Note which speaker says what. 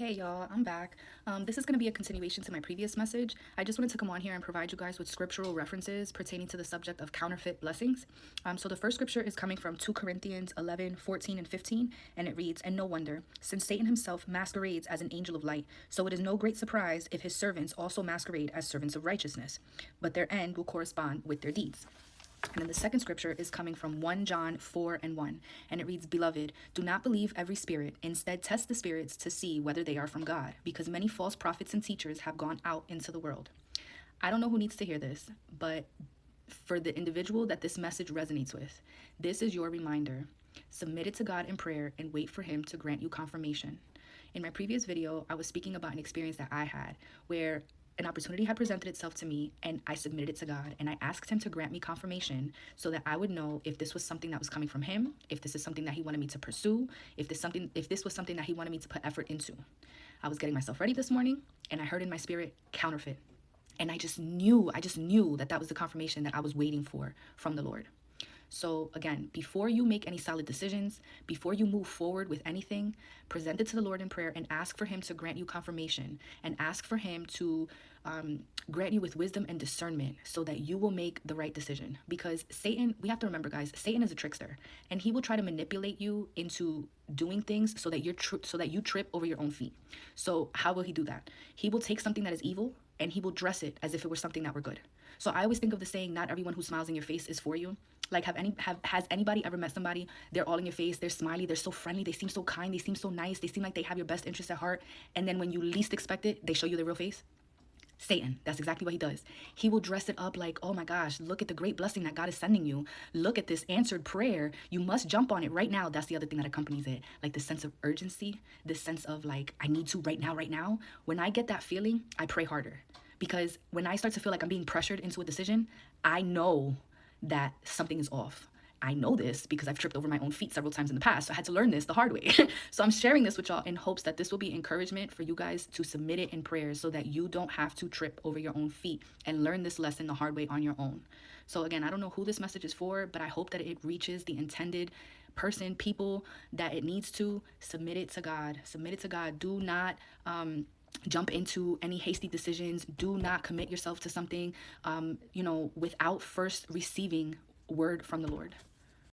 Speaker 1: Hey y'all, I'm back. This is going to be a continuation to my previous message. I just wanted to come on here and provide you guys with scriptural references pertaining to the subject of counterfeit blessings. So the first scripture is coming from 2 Corinthians 11, 14, and 15, and it reads, "And no wonder, since Satan himself masquerades as an angel of light, so it is no great surprise if his servants also masquerade as servants of righteousness, but their end will correspond with their deeds." And then the second scripture is coming from 1 John 4 and 1. And it reads, "Beloved, do not believe every spirit. Instead, test the spirits to see whether they are from God, because many false prophets and teachers have gone out into the world." I don't know who needs to hear this, but for the individual that this message resonates with, this is your reminder. Submit it to God in prayer and wait for him to grant you confirmation. In my previous video, I was speaking about an experience that I had where an opportunity had presented itself to me and I submitted it to God and I asked him to grant me confirmation so that I would know if this was something that was coming from him, if this is something that he wanted me to pursue, if this was something that he wanted me to put effort into. I was getting myself ready this morning and I heard in my spirit counterfeit. And I just knew that that was the confirmation that I was waiting for from the Lord. So again, before you make any solid decisions, before you move forward with anything, present it to the Lord in prayer and ask for him to grant you confirmation and ask for him to grant you with wisdom and discernment so that you will make the right decision. Because Satan, we have to remember, guys, Satan is a trickster and he will try to manipulate you into doing things so that you trip over your own feet. So how will he do that? He will take something that is evil and he will dress it as if it were something that were good. So I always think of the saying, not everyone who smiles in your face is for you. Like, has anybody ever met somebody, they're all in your face, they're smiley, they're so friendly, they seem so kind, they seem so nice, they seem like they have your best interest at heart, and then when you least expect it, they show you their real face? Satan, that's exactly what he does. He will dress it up like, oh my gosh, look at the great blessing that God is sending you. Look at this answered prayer. You must jump on it right now. That's the other thing that accompanies it. Like this sense of urgency, this sense of like, I need to right now, right now. When I get that feeling, I pray harder. Because when I start to feel like I'm being pressured into a decision, I know that something is off. I know this because I've tripped over my own feet several times in the past. So I had to learn this the hard way. So I'm sharing this with y'all in hopes that this will be encouragement for you guys to submit it in prayer so that you don't have to trip over your own feet and learn this lesson the hard way on your own. So again, I don't know who this message is for, but I hope that it reaches the intended person, people that it needs to. Submit it to God. Submit it to God. Do not jump into any hasty decisions. Do not commit yourself to something, without first receiving word from the Lord.